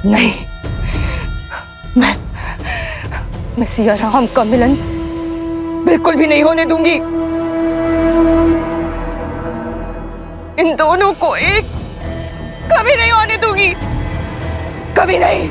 नहीं, मैं सिया राम का मिलन बिल्कुल भी नहीं होने दूंगी। इन दोनों को एक कभी नहीं होने दूंगी, कभी नहीं।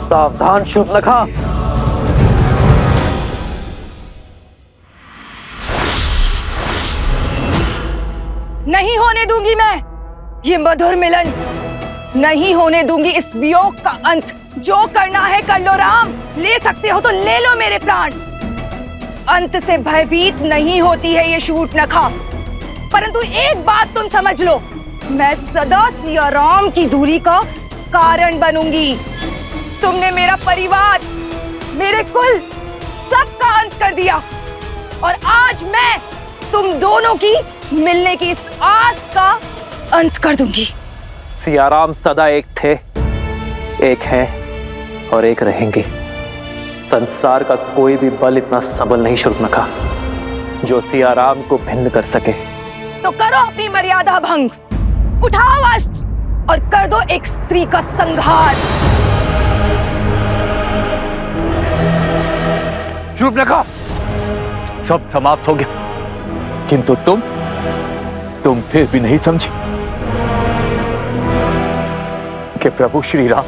सावधान शूर्पणखा। नहीं होने दूंगी मैं ये मधुर मिलन, नहीं होने दूंगी इस वियोग का अंत। जो करना है कर लो राम, ले सकते हो तो ले लो मेरे प्राण। अंत से भयभीत नहीं होती है ये शूर्पणखा, परंतु एक बात तुम समझ लो, मैं सदा सिया राम की दूरी का कारण बनूंगी। तुमने मेरा परिवार, मेरे कुल, सबका अंत कर दिया और आज मैं तुम दोनों की मिलने की इस आस का अंत कर दूंगी। सियाराम सदा एक थे, एक है और एक रहेंगे। संसार का कोई भी बल इतना सबल नहीं शूर्पणखा जो सियाराम को भिन्न कर सके। तो करो अपनी मर्यादा भंग, उठाओ अस्त्र और कर दो एक स्त्री का संहार। शूर्पणखा, सब समाप्त हो गया, किंतु तुम फिर भी नहीं समझी कि प्रभु श्री राम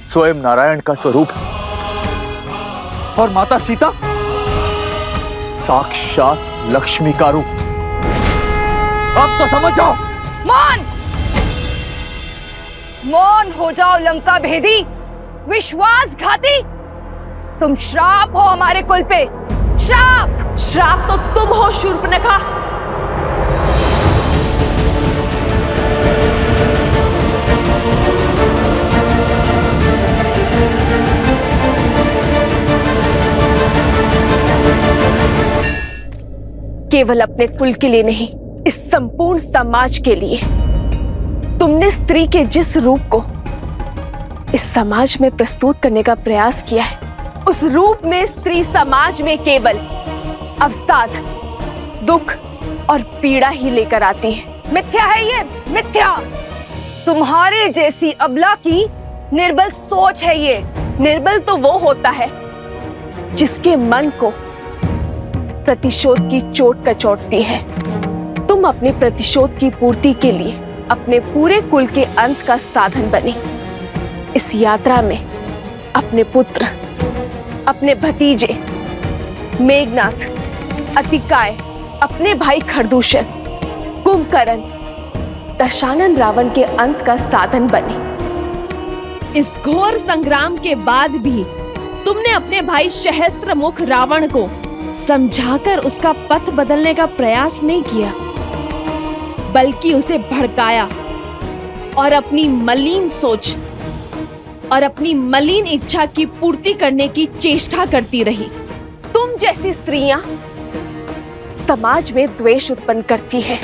स्वयं नारायण का स्वरूप है और माता सीता साक्षात लक्ष्मी का रूप। अब तो समझ जाओ। मौन, मौन हो जाओ लंका भेदी, विश्वासघाती। तुम श्राप हो हमारे कुल पे, श्राप। श्राप तो तुम हो शूर्पणखा। केवल अपने कुल के लिए नहीं, इस संपूर्ण समाज के लिए तुमने स्त्री के जिस रूप को इस समाज में प्रस्तुत करने का प्रयास किया है, उस रूप में स्त्री समाज में केवल अवसाद, दुख और पीड़ा ही लेकर आती है। मिथ्या है ये, मिथ्या। तुम्हारे जैसी अबला की निर्बल सोच है ये। निर्बल तो वो होता है जिसके मन को प्रतिशोध की चोट कचोटती है। तुम अपने प्रतिशोध की पूर्ति के लिए अपने पूरे कुल के अंत का साधन बने। इस यात्रा में अपने पुत्र, अपने भतीजे मेघनाथ, अतिकाय, अपने भाई खरदूषण, कुंभकर्ण, दशानन रावण के अंत का साधन बने। इस घोर संग्राम के बाद भी तुमने अपने भाई सहस्त्रमुख रावण को समझाकर उसका पथ बदलने का प्रयास नहीं किया, बल्कि उसे भड़काया और अपनी मलिन सोच और अपनी मलिन इच्छा की पूर्ति करने की चेष्टा करती रही। तुम जैसी स्त्रियां समाज में द्वेष उत्पन्न करती है,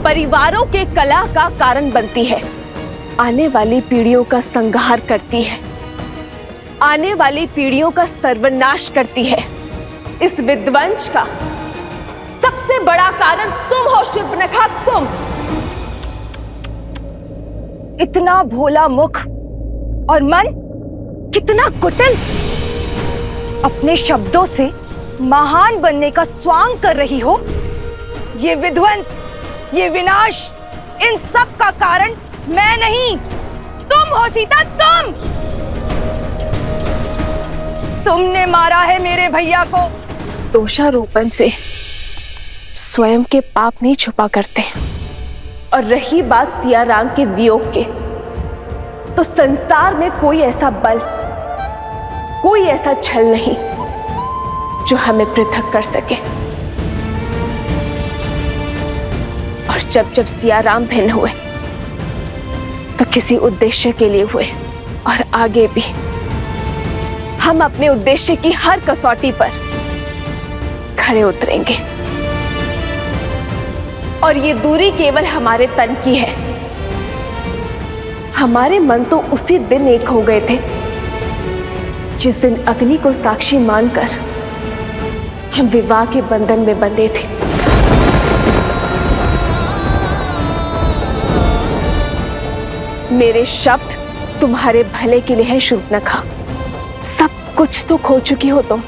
परिवारों के कलह का कारण बनती है, आने वाली पीढ़ियों का संहार करती है, आने वाली पीढ़ियों का सर्वनाश करती है। इस विध्वंस का सबसे बड़ा कारण तुम हो शूर्पणखा, तुम। इतना भोला मुख और मन कितना कुटिल, अपने शब्दों से महान बनने का स्वांग कर रही हो। ये विध्वंस, ये विनाश, इन सब का कारण मैं नहीं, तुम हो सीता, तुमने मारा है मेरे भैया को। दोषारोपण से स्वयं के पाप नहीं छुपा करते। और रही बात सिया राम के वियोग के, तो संसार में कोई ऐसा बल, कोई ऐसा छल नहीं जो हमें पृथक कर सके। और जब सिया राम भिन्न हुए तो किसी उद्देश्य के लिए हुए, और आगे भी हम अपने उद्देश्य की हर कसौटी पर खड़े उतरेंगे। और ये दूरी केवल हमारे तन की है। हमारे मन तो उसी दिन एक हो गए थे जिस दिन अग्नि को साक्षी मानकर हम विवाह के बंधन में बंधे थे। मेरे शब्द तुम्हारे भले के लिए है शूर्पणखा। सब कुछ तो खो चुकी हो तुम।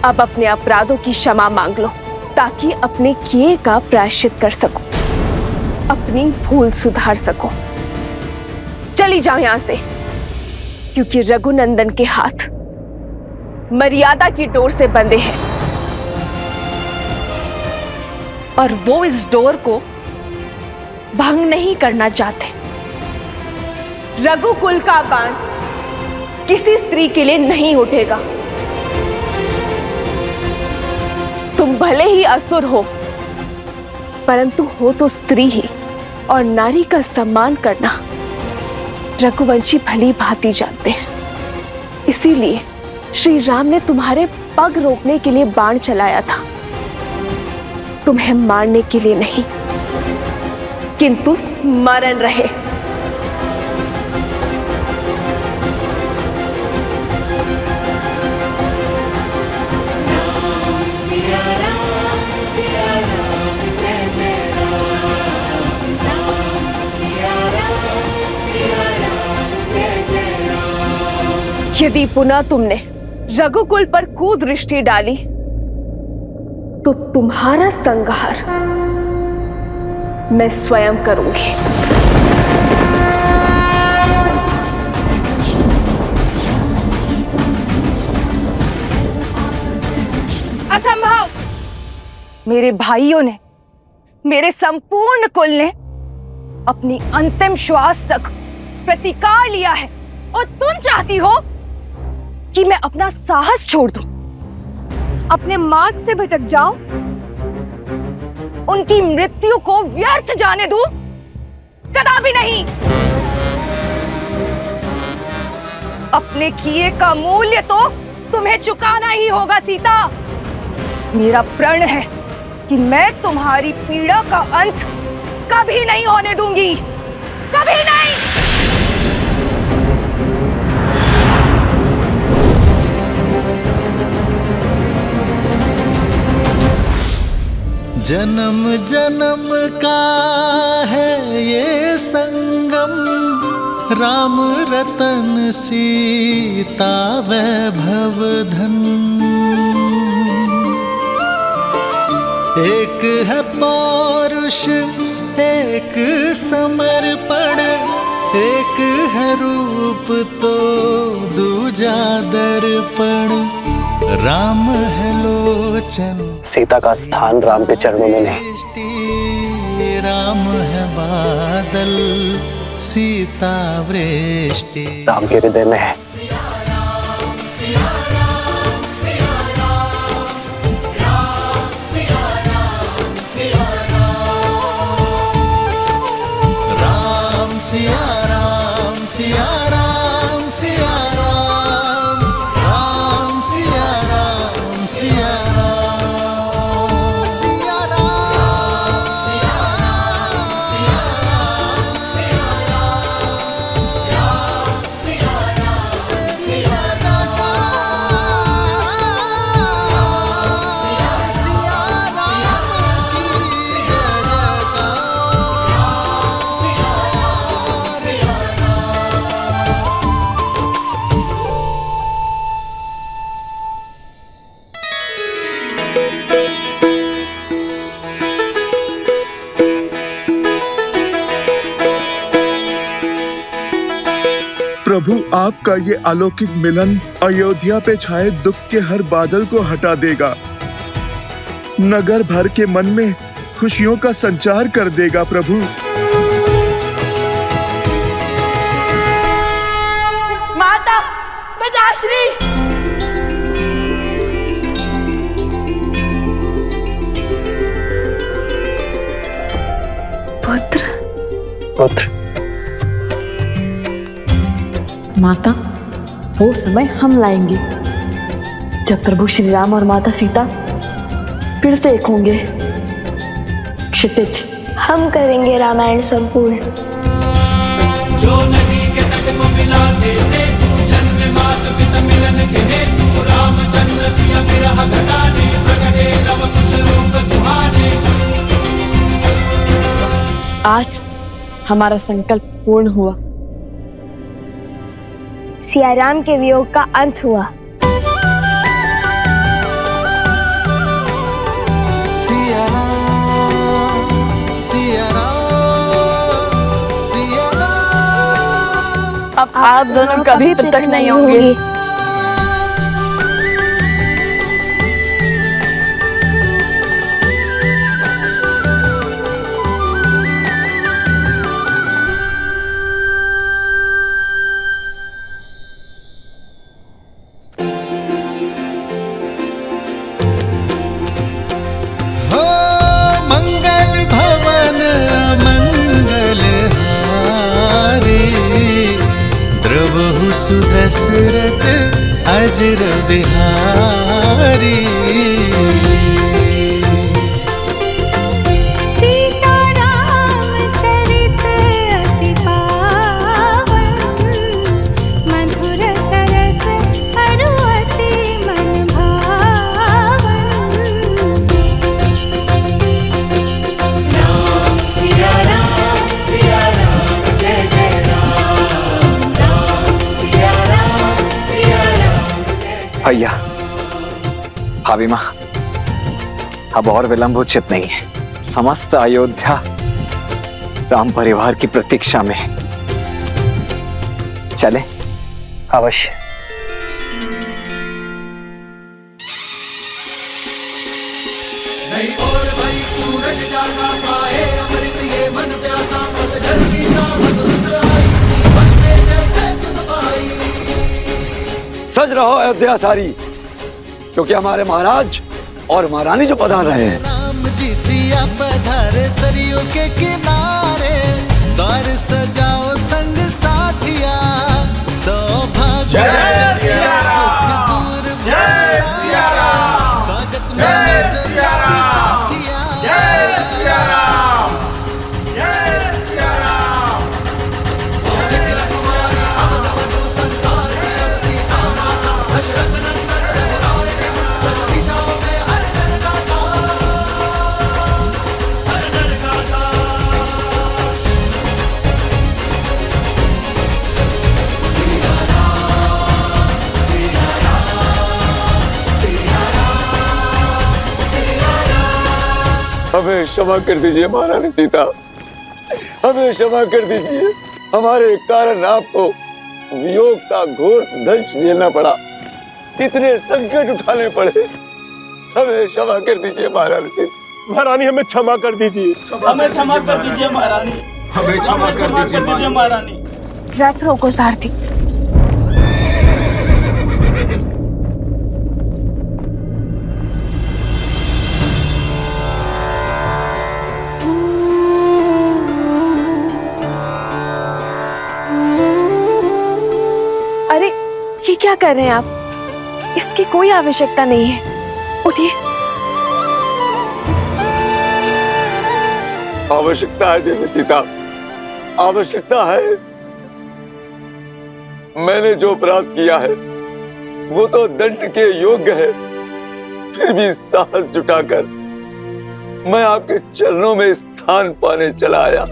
अब अपने अपराधों की क्षमा मांग लो ताकि अपने किए का प्रायश्चित कर सको, अपनी भूल सुधार सको। चली जाओ यहां से, क्योंकि रघुनंदन के हाथ मर्यादा की डोर से बंधे हैं और वो इस डोर को भंग नहीं करना चाहते। रघुकुल का बाण किसी स्त्री के लिए नहीं उठेगा। तुम भले ही असुर हो, परंतु हो तो स्त्री ही, और नारी का सम्मान करना रघुवंशी भली भांति जानते हैं। इसीलिए श्री राम ने तुम्हारे पग रोकने के लिए बाण चलाया था, तुम्हें मारने के लिए नहीं, किंतु स्मरण रहे। यदि पुनः तुमने रघुकुल पर कुदृष्टि डाली तो तुम्हारा संहार मैं स्वयं करूंगी। असंभव! मेरे भाइयों ने, मेरे संपूर्ण कुल ने अपनी अंतिम श्वास तक प्रतिकार लिया है, और तुम चाहती हो कि मैं अपना साहस छोड़ दूं, अपने मार्ग से भटक जाऊं, उनकी मृत्यु को व्यर्थ जाने दूं? कदापि नहीं। अपने किए का मूल्य तो तुम्हें चुकाना ही होगा सीता। मेरा प्रण है कि मैं तुम्हारी पीड़ा का अंत कभी नहीं होने दूंगी, कभी नहीं। जन्म जन्म का है ये संगम, राम रतन सीता वैभव धन। एक है पौरुष एक समर्पण, एक है रूप तो दूजा दर्पण। राम है लोचन, सीता का स्थान राम के चरणों में नहीं। राम है बादल, सीता वृष्टि। राम के हृदय में है। राम सिया राम सिया राम सिया राम, राम सिया राम सिया राम, सिया राम सिया राम सिया राम, सिया राम तेरी जगह सिया राम की जगह। प्रभु, आपका ये अलौकिक मिलन अयोध्या पे छाए दुख के हर बादल को हटा देगा, नगर भर के मन में खुशियों का संचार कर देगा। प्रभु, माता पिताश्री, पुत्र माता, वो समय हम लाएंगे जब प्रभु श्री राम और माता सीता फिर से एक होंगे। क्षितिज, हम करेंगे रामायण संपूर्ण। जो नदी के तट को मिलाते से तू जन्म मात पिता मिलन के हेतु रामचंद्र सिया विरह घटाने प्रकटे लव कुश रूप सुहाने। आज हमारा संकल्प पूर्ण हुआ। सिया राम के वियोग का अंत हुआ। सिया राम, सिया राम, सिया राम। अब आप दोनों कभी पृथक नहीं होंगे। हो मंगल भवन मंगल हारी द्रवहु सुदशरथ अजर बिहारी। भैया, भाभी माँ, अब और विलंब उचित नहीं है। समस्त अयोध्या राम परिवार की प्रतीक्षा में। चले? अवश्य। नहीं और भाई सूरज जागा पाए अमृत ये मन प्यासा पतझड़ की नाम दुष्ट आई बनते जैसे सुन पाई। सज रहो अयोध्या सारी, क्योंकि हमारे महाराज और महारानी जो पधार रहे हैं। राम जी सिया पधारे सरयू के किनारे द्वार सजाओ संग साथिया सौभाग्य जय सिया राम, जय सिया राम, स्वागत में जय सिया राम, जय सिया राम, जय सिया राम। संसार में अब सीता माता दशरथ नंदन रघुराय दस दिशाओं में हर नर गाता, हर नर गाता। सिया राम, सिया राम, सिया राम, सिया राम। हमें क्षमा कर दीजिए महारानी सीता, हमें क्षमा कर दीजिए। हमारे कारण आपको वियोग का घोर दंश झेलना पड़ा, इतने संकट उठाने पड़े। हमें क्षमा कर दीजिए महारानी सीता। महारानी हमें क्षमा कर दीजिए। हमें क्षमा कर दीजिए महारानी। हमें क्षमा कर दीजिए महारानी। रथ रोको सारथी। अरे ये क्या कर रहे हैं आप? इसकी कोई आवश्यकता नहीं है। उठिए। आवश्यकता है देवी सीता, आवश्यकता है। मैंने जो अपराध किया है वो तो दंड के योग्य है, फिर भी साहस जुटाकर मैं आपके चरणों में स्थान पाने चला आया।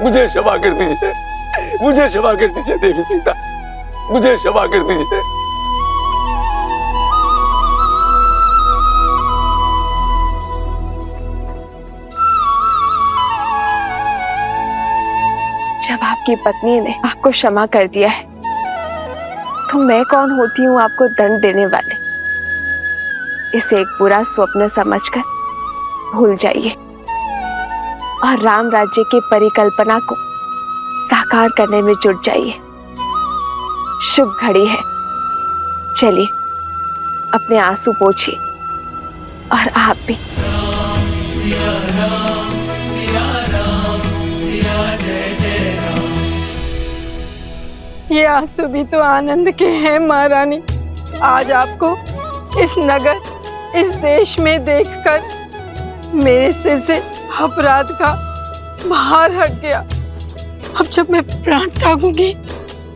मुझे क्षमा कर दीजिए, मुझे क्षमा कर दीजिए देवी सीता, मुझे क्षमा कर दीजिए। जब आपकी पत्नी ने आपको क्षमा कर दिया है तो मैं कौन होती हूँ आपको दंड देने वाले? इसे एक बुरा स्वप्न समझकर भूल जाइए और राम राज्य की परिकल्पना को साकार करने में जुट जाइए। शुभ घड़ी है। चलिए अपने आंसू पोंछिए और आप भी। ये आंसू भी तो आनंद के हैं महारानी। आज आपको इस नगर, इस देश में देखकर मेरे सिर से अपराध का भार हट गया। अब जब मैं प्राण त्यागूंगी,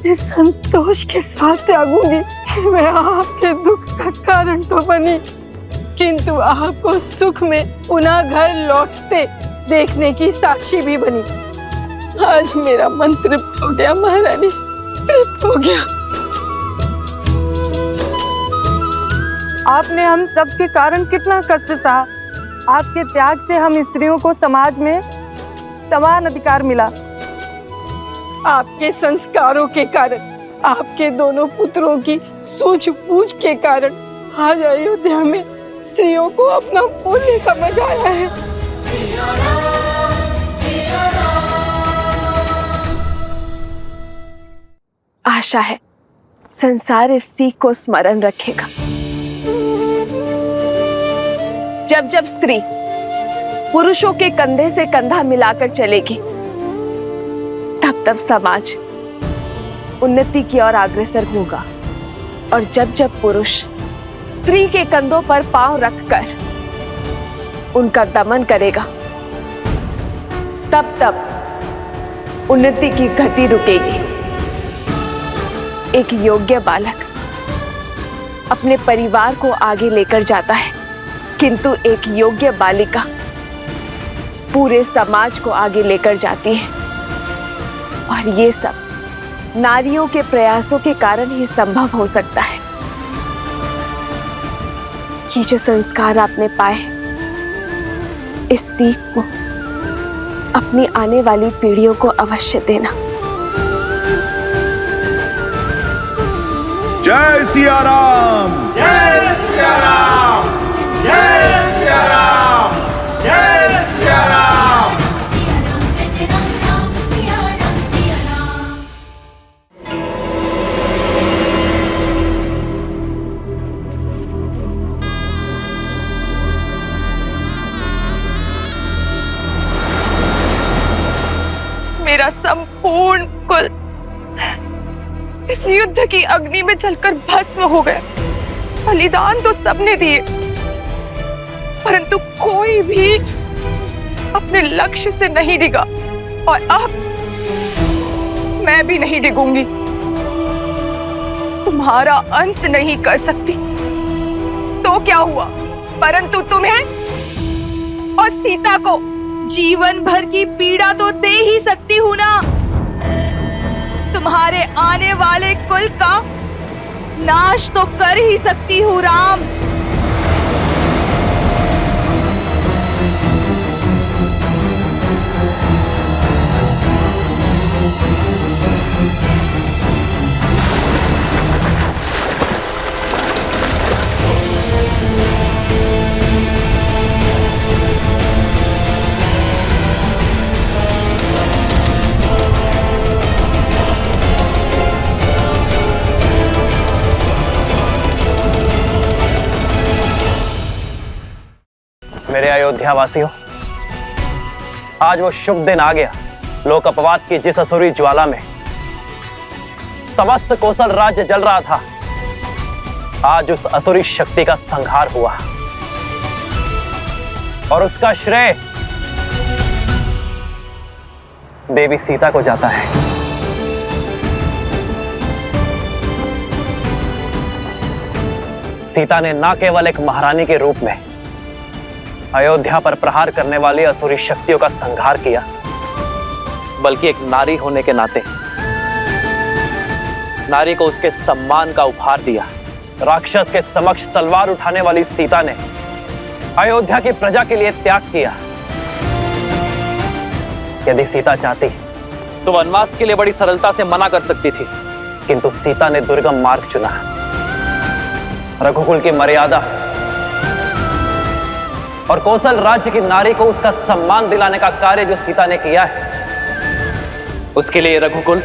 इस संतोष के साथ त्यागूंगी कि मैं आपके दुख का कारण तो बनी, किंतु आपको सुख में पुनः घर लौटते देखने की साक्षी भी बनी। आज मेरा मन तृप्त हो गया महारानी, तृप्त हो गया। आपने हम सब के कारण कितना कष्ट सहा। आपके त्याग से हम स्त्रियों को समाज में समान अधिकार मिला। आपके संस्कारों के कारण, आपके दोनों पुत्रों की सूझबूझ के कारण आज अयोध्या में स्त्रियों को अपना मूल्य समझ आया है। आशा है संसार इस सीख को स्मरण रखेगा। जब जब स्त्री पुरुषों के कंधे से कंधा मिलाकर चलेगी, तब तब समाज उन्नति की ओर अग्रसर होगा। और जब जब पुरुष स्त्री के कंधों पर पांव रखकर उनका दमन करेगा, तब तब उन्नति की गति रुकेगी। एक योग्य बालक अपने परिवार को आगे लेकर जाता है, किंतु एक योग्य बालिका पूरे समाज को आगे लेकर जाती है। और ये सब नारियों के प्रयासों के कारण ही संभव हो सकता है। ये जो संस्कार आपने पाए, इस सीख को अपनी आने वाली पीढ़ियों को अवश्य देना। जय सिया राम, जय सिया राम, जय सिया राम, जय सिया राम। मेरा संपूर्ण कुल इस युद्ध की अग्नि में जलकर भस्म हो गया। बलिदान तो सबने दिए, परंतु कोई भी अपने लक्ष्य से नहीं डिगा। और अब मैं भी नहीं डिगूंगी। तुम्हारा अंत नहीं कर सकती तो क्या हुआ, परंतु तुम्हें और सीता को जीवन भर की पीड़ा तो दे ही सकती हूं ना। तुम्हारे आने वाले कुल का नाश तो कर ही सकती हूँ राम। मेरे अयोध्या वासियों, आज वो शुभ दिन आ गया। लोक अपवाद की जिस असुरी ज्वाला में समस्त कौशल राज्य जल रहा था, आज उस असुरी शक्ति का संहार हुआ। और उसका श्रेय देवी सीता को जाता है। सीता ने न केवल एक महारानी के रूप में अयोध्या पर प्रहार करने वाली असुरी शक्तियों का संहार किया, बल्कि एक नारी होने के नाते नारी को उसके सम्मान का उपहार दिया। राक्षस के समक्ष तलवार उठाने वाली सीता ने अयोध्या की प्रजा के लिए त्याग किया। यदि सीता चाहती तो वनवास के लिए बड़ी सरलता से मना कर सकती थी, किंतु सीता ने दुर्गम मार्ग चुना। रघुकुल की मर्यादा और कौशल राज्य की नारी को उसका सम्मान दिलाने का कार्य जो सीता ने किया है, उसके लिए रघुकुल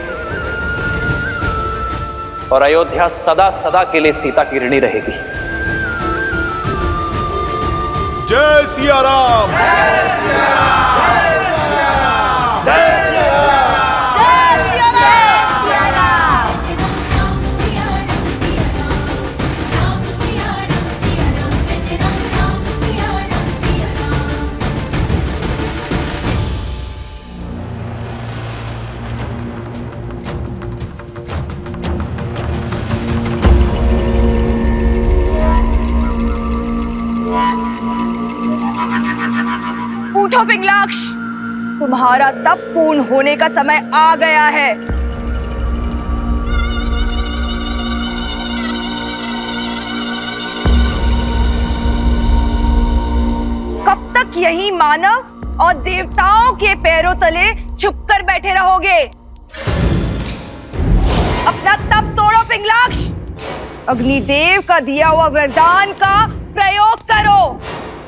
और अयोध्या सदा सदा के लिए सीता की ऋणी रहेगी। जय सिया राम, जय सिया राम, जय सिया राम, जय सिया राम। उठो पिंगलाक्ष, तुम्हारा तप पूर्ण होने का समय आ गया है। कब तक यही मानव और देवताओं के पैरों तले छुपकर बैठे रहोगे? अपना तप तोड़ो पिंगलाक्ष, अग्निदेव का दिया हुआ वरदान का प्रयोग करो,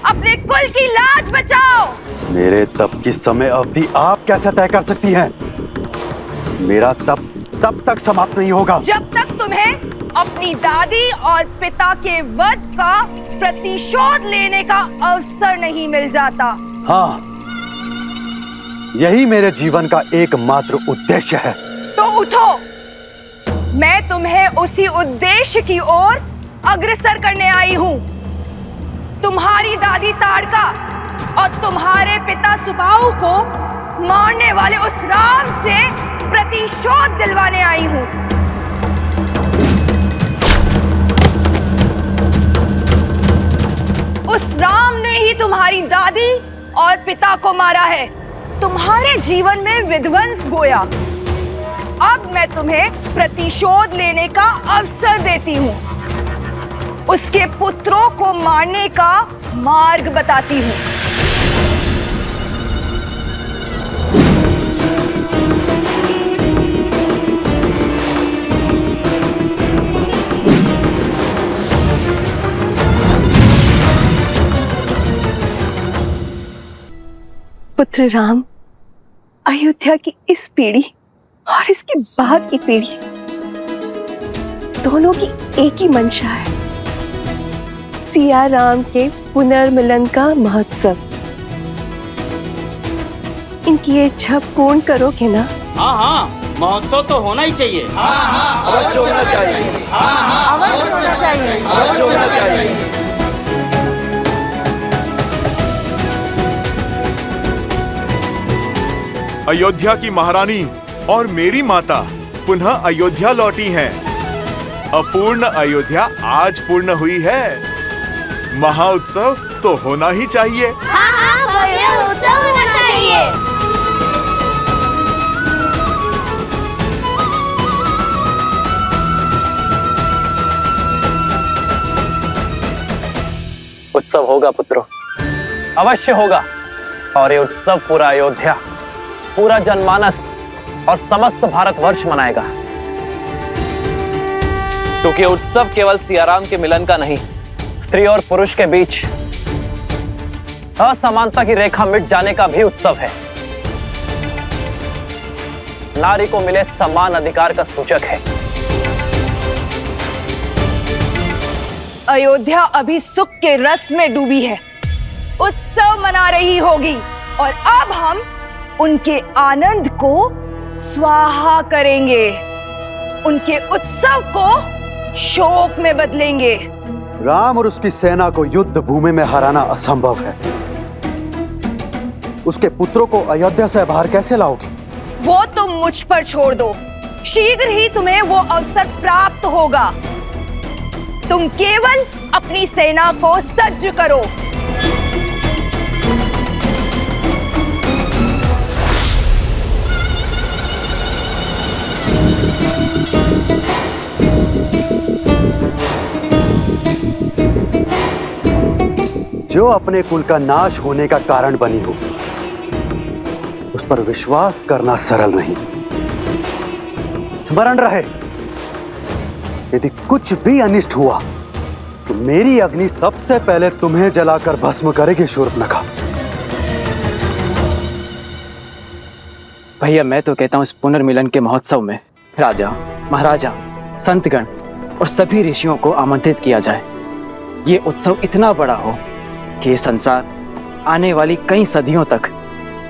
अपने कुल की लाज बचाओ। मेरे तप की समय अवधि आप कैसे तय कर सकती हैं? मेरा तप तब तक समाप्त नहीं होगा जब तक तुम्हें अपनी दादी और पिता के वध का प्रतिशोध लेने का अवसर नहीं मिल जाता। हाँ, यही मेरे जीवन का एकमात्र उद्देश्य है। तो उठो, मैं तुम्हें उसी उद्देश्य की ओर अग्रसर करने आई हूँ। तुम्हारी दादी ताड़का और तुम्हारे पिता सुबाहु को मारने वाले उस राम से प्रतिशोध दिलवाने आई हूँ। उस राम ने ही तुम्हारी दादी और पिता को मारा है, तुम्हारे जीवन में विध्वंस बोया। अब मैं तुम्हें प्रतिशोध लेने का अवसर देती हूँ, उसके पुत्रों को मारने का मार्ग बताती हूँ। पुत्र राम, अयोध्या की इस पीढ़ी और इसके बाद की पीढ़ी दोनों की एक ही मंशा है, सिया राम के पुनर्मिलन का महोत्सव। इनकी ये इच्छा पूर्ण करोगे ना? हाँ हाँ, महोत्सव तो होना ही चाहिए। हाँ हाँ, अवश्य होना चाहिए। हाँ हाँ, अवश्य होना चाहिए। अवश्य होना चाहिए। अयोध्या की महारानी और मेरी माता पुनः अयोध्या लौटी हैं। अपूर्ण अयोध्या आज पूर्ण हुई है। महाउत्सव तो होना ही चाहिए। हाँ हाँ, बढ़िया उत्सव होना चाहिए। उत्सव होगा पुत्रों, अवश्य होगा। और ये उत्सव पूरा अयोध्या, पूरा जनमानस और समस्त भारतवर्ष मनाएगा। क्योंकि उत्सव केवल सियाराम के मिलन का नहीं, स्त्री और पुरुष के बीच असमानता की रेखा मिट जाने का भी उत्सव है। नारी को मिले समान अधिकार का सूचक है। अयोध्या अभी सुख के रस में डूबी है, उत्सव मना रही होगी, और अब हम उनके आनंद को स्वाहा करेंगे, उनके उत्सव को शोक में बदलेंगे। राम और उसकी सेना को युद्ध भूमि में हराना असंभव है। उसके पुत्रों को अयोध्या से बाहर कैसे लाओगे? वो तुम मुझ पर छोड़ दो, शीघ्र ही तुम्हें वो अवसर प्राप्त होगा। तुम केवल अपनी सेना को सज्ज करो। जो अपने कुल का नाश होने का कारण बनी हो, उस पर विश्वास करना सरल नहीं। स्मरण रहे, यदि कुछ भी अनिष्ट हुआ तो मेरी अग्नि सबसे पहले तुम्हें जलाकर भस्म करेगी शूर्पणखा। भैया, मैं तो कहता हूँ इस पुनर्मिलन के महोत्सव में राजा, महाराजा, संतगण और सभी ऋषियों को आमंत्रित किया जाए। ये उत्सव इतना बड़ा हो कि ये संसार आने वाली कई सदियों तक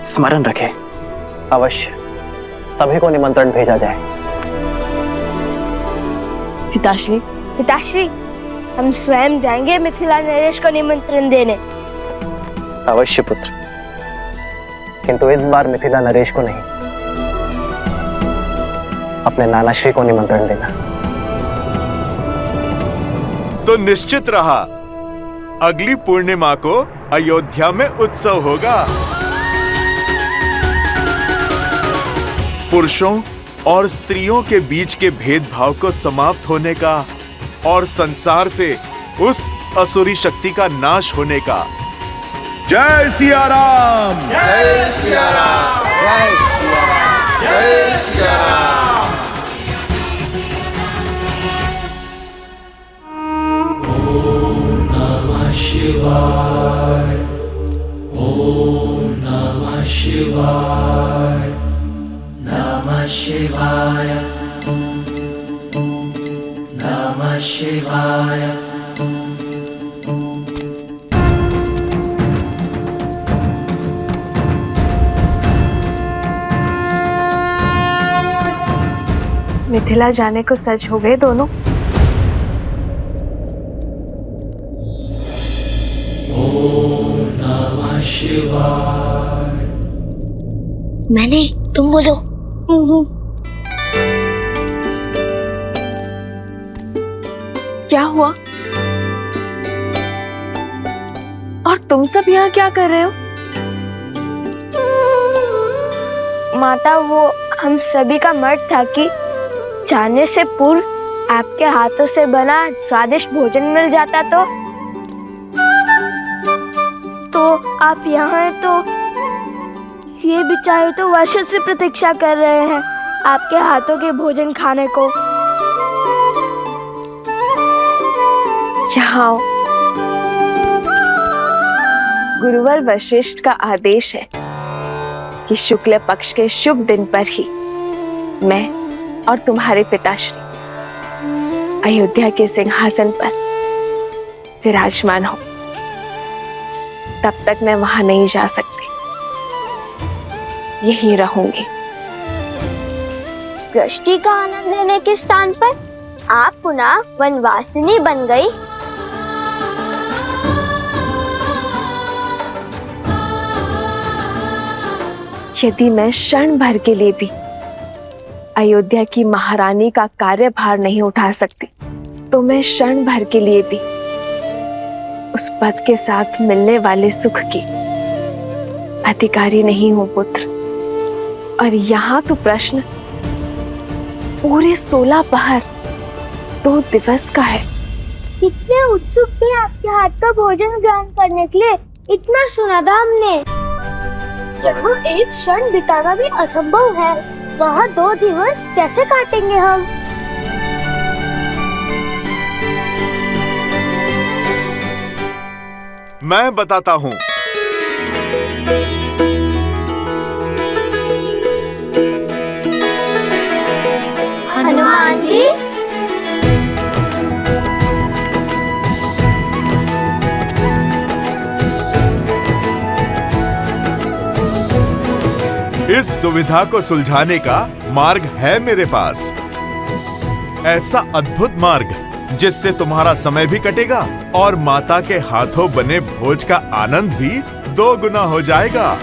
स्मरण रखे। अवश्य सभी को निमंत्रण भेजा जाए। पिताश्री, पिताश्री, हम स्वयं जाएंगे मिथिला नरेश को निमंत्रण देने। अवश्य पुत्र, किंतु इस बार मिथिला नरेश को नहीं, अपने नानाश्री को निमंत्रण देना। तो निश्चित रहा, अगली पूर्णिमा को अयोध्या में उत्सव होगा। पुरुषों और स्त्रियों के बीच के भेदभाव को समाप्त होने का और संसार से उस असुरी शक्ति का नाश होने का। जय सिया राम! जय सिया राम! जय सिया राम! जय सिया राम! ओम नमः शिवाय, ओम नमः शिवाय, नमः शिवाय, नमः शिवाय। मिथिला जाने को सच हो गए दोनों। ओम नमः शिवाय। मैंने, तुम बोलो। क्या हुआ? और तुम सब यहाँ क्या कर रहे हो? माता, वो हम सभी का मत था कि जाने से पूर्व आपके हाथों से बना स्वादिष्ट भोजन मिल जाता तो आप यहाँ हैं तो ये बेचारे तो वर्षों से प्रतीक्षा कर रहे हैं आपके हाथों के भोजन खाने को। यहाँ आओ। गुरुवर वशिष्ठ का आदेश है कि शुक्ल पक्ष के शुभ दिन पर ही मैं और तुम्हारे पिताश्री अयोध्या के सिंहासन पर विराजमान हो। तब तक मैं वहां नहीं जा सकती, यहीं रहूंगी। दृष्टि का आनंद लेने के स्थान पर आप पुनः वनवासिनी बन गई। यदि मैं क्षण भर के लिए भी अयोध्या की महारानी का कार्यभार नहीं उठा सकती, तो मैं क्षण भर के लिए भी उस पद के साथ मिलने वाले सुख की अधिकारी नहीं हूं पुत्र। और यहाँ तो प्रश्न पूरे 16 पहर 2 दिवस का है। कितने उत्सुक थे आपके हाथ का भोजन ग्रहण करने के लिए। इतना सुना था हमने। जहाँ एक क्षण बिताना भी असंभव है, वहाँ 2 दिवस कैसे काटेंगे हम? मैं बताता हूँ। हनुमान जी, इस दुविधा को सुलझाने का मार्ग है मेरे पास। ऐसा अद्भुत मार्ग जिससे तुम्हारा समय भी कटेगा और माता के हाथों बने भोज का आनंद भी 2 गुना हो जाएगा।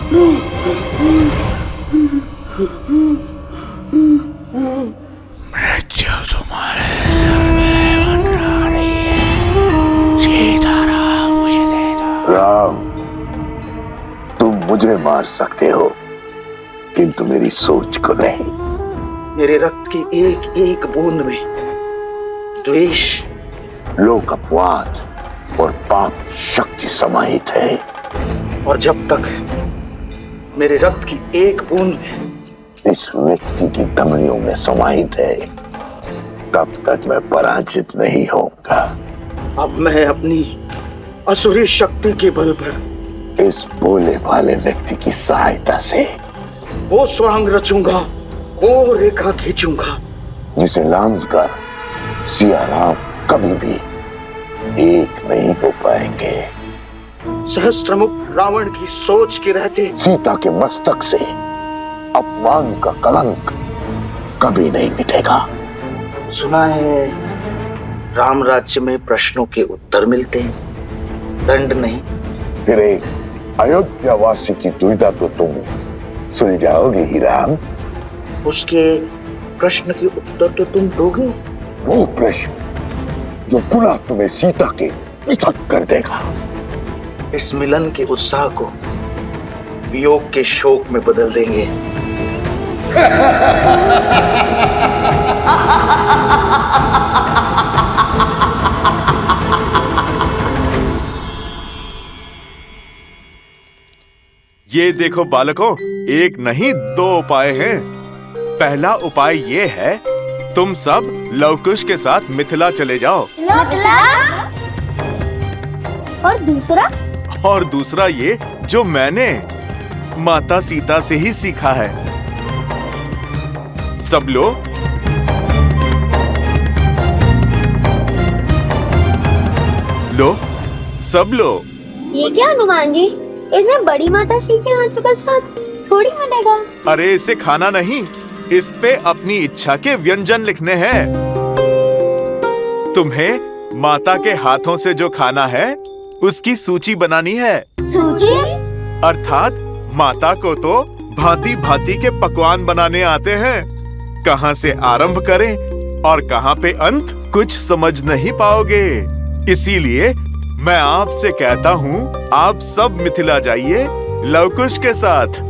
मृत्यु तुम्हारे सर में मंडरा रही है। सीताराम मुझे दे दो। राम, तुम मुझे मार सकते हो किंतु मेरी सोच को नहीं। मेरे रक्त की एक एक बूंद में द्वेष, लोक अपवाद और पाप शक्ति समाहित है। और जब तक मेरे रक्त की एक बूंद में इस व्यक्ति की धमनियों में समाहित है, तब तक मैं पराजित नहीं होऊंगा। अब मैं अपनी असुरी शक्ति के बल पर इस भोले भाले व्यक्ति की सहायता से वो स्वांग रचूंगा, वो रेखा खींचूंगा जिसे लांघ कर सिया राम कभी भी एक नहीं हो पाएंगे। सहस्त्रमुख रावण की सोच के रहते सीता के मस्तक से अपमान का कलंक कभी नहीं मिटेगा। सुना है राम राज्य में प्रश्नों के उत्तर मिलते हैं, दंड नहीं। फिर एक अयोध्या वासी की दुविधा तो तुम सुलझाओगे ही राम। उसके प्रश्न के उत्तर तो तुम दोगे। वो प्रश्न जो पुनः तुम्हें सीता के पृथक कर देगा। इस मिलन के उत्साह को वियोग के शोक में बदल देंगे। ये देखो बालकों, एक नहीं दो उपाय हैं। पहला उपाय ये है, तुम सब लवकुश के साथ मिथिला चले जाओ। और दूसरा ये जो मैंने माता सीता से ही सीखा है। सब लो। लो, सब लो। ये क्या हनुमान जी, इसमें बड़ी माता श्री के हाथों का साथ थोड़ी मिलेगा। अरे इसे खाना नहीं, इस पे अपनी इच्छा के व्यंजन लिखने हैं। तुम्हें माता के हाथों से जो खाना है उसकी सूची बनानी है। सूची? अर्थात माता को तो भांति भांति के पकवान बनाने आते हैं। कहाँ से आरंभ करें और कहाँ पे अंत, कुछ समझ नहीं पाओगे। इसीलिए मैं आपसे कहता हूँ, आप सब मिथिला जाइए लवकुश के साथ।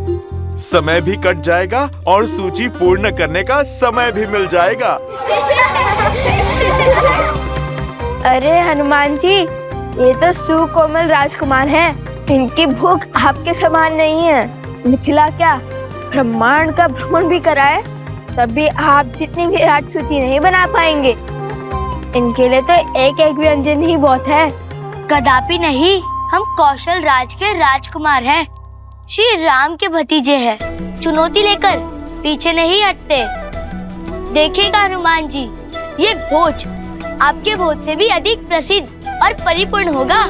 समय भी कट जाएगा और सूची पूर्ण करने का समय भी मिल जाएगा। अरे हनुमान जी, ये तो सुकोमल राजकुमार हैं। इनकी भूख आपके समान नहीं है। मिथिला क्या, ब्रह्मांड का भ्रमण भी कराए तब भी आप जितनी विराट सूची नहीं बना पाएंगे। इनके लिए तो एक एक व्यंजन ही बहुत है। कदापि नहीं, हम कौशल राज के राजकुमार हैं, श्री राम के भतीजे हैं। चुनौती लेकर पीछे नहीं हटते। देखिएगा हनुमान जी, ये भोज आपके भोज से भी अधिक प्रसिद्ध और परिपूर्ण होगा।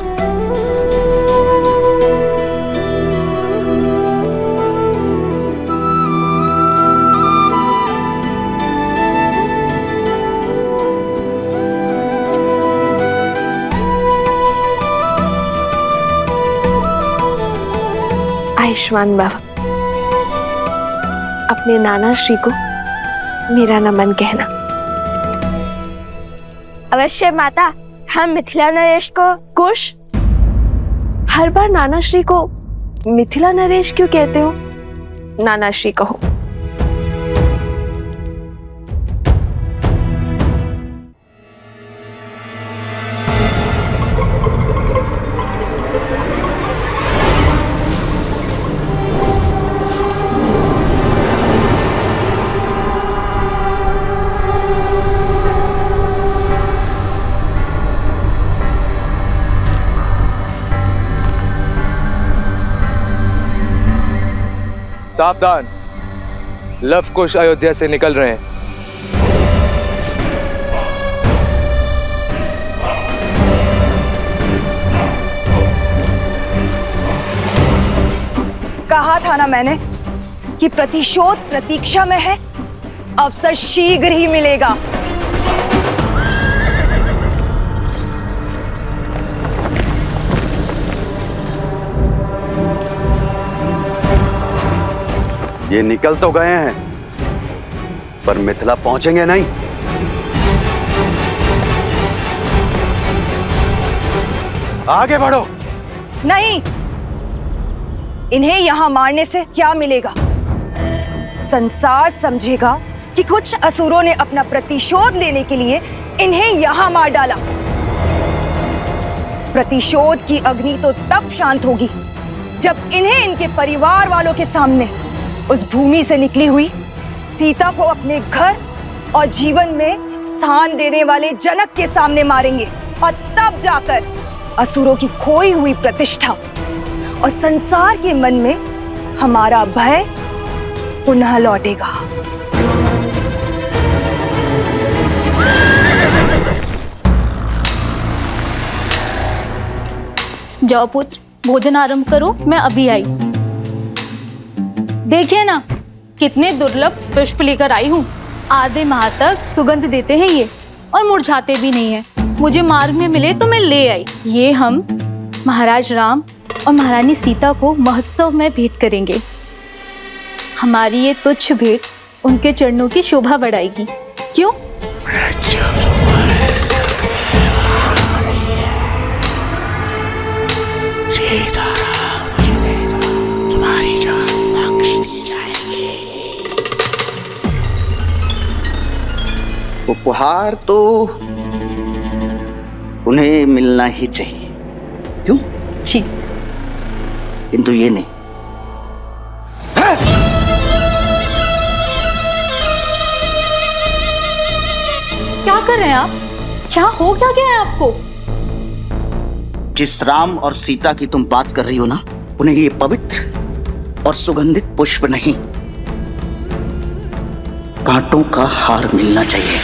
आयुष्मान बाबा, अपने नाना श्री को मेरा नमन कहना। अवश्य माता, हम मिथिला नरेश को। कुश, हर बार नाना श्री को मिथिला नरेश क्यों कहते हो? नाना श्री कहो। सावधान, लवकुश अयोध्या से निकल रहे हैं। कहा था ना मैंने कि प्रतिशोध प्रतीक्षा में है, अवसर शीघ्र ही मिलेगा। ये निकल तो गए हैं, पर मिथिला पहुंचेंगे नहीं। आगे बढ़ो। नहीं, इन्हें यहां मारने से क्या मिलेगा? संसार समझेगा कि कुछ असुरों ने अपना प्रतिशोध लेने के लिए इन्हें यहां मार डाला। प्रतिशोध की अग्नि तो तब शांत होगी जब इन्हें इनके परिवार वालों के सामने उस भूमि से निकली हुई सीता को अपने घर और जीवन में स्थान देने वाले जनक के सामने मारेंगे, और तब जाकर असुरों की खोई हुई प्रतिष्ठा और संसार के मन में हमारा भय पुनः लौटेगा। जाओ पुत्र, भोजन आरंभ करो, मैं अभी आई। देखिए ना कितने दुर्लभ पुष्प लेकर आई हूँ। आधे माह तक सुगंध देते हैं ये, और मुरझाते भी नहीं है। मुझे मार्ग में मिले तो मैं ले आई। ये हम महाराज राम और महारानी सीता को महोत्सव में भेंट करेंगे। हमारी ये तुच्छ भेंट उनके चरणों की शोभा बढ़ाएगी। क्यों? तुम्हारी जान बख्श दी जाएगी। उपहार तो उन्हें मिलना ही चाहिए, क्यों? जी। किंतु ये नहीं। क्या कर रहे हैं आप? क्या हो क्या गया है आपको? जिस राम और सीता की तुम बात कर रही हो ना, उन्हें ये पवित्र और सुगंधित पुष्प नहीं, कांटों का हार मिलना चाहिए।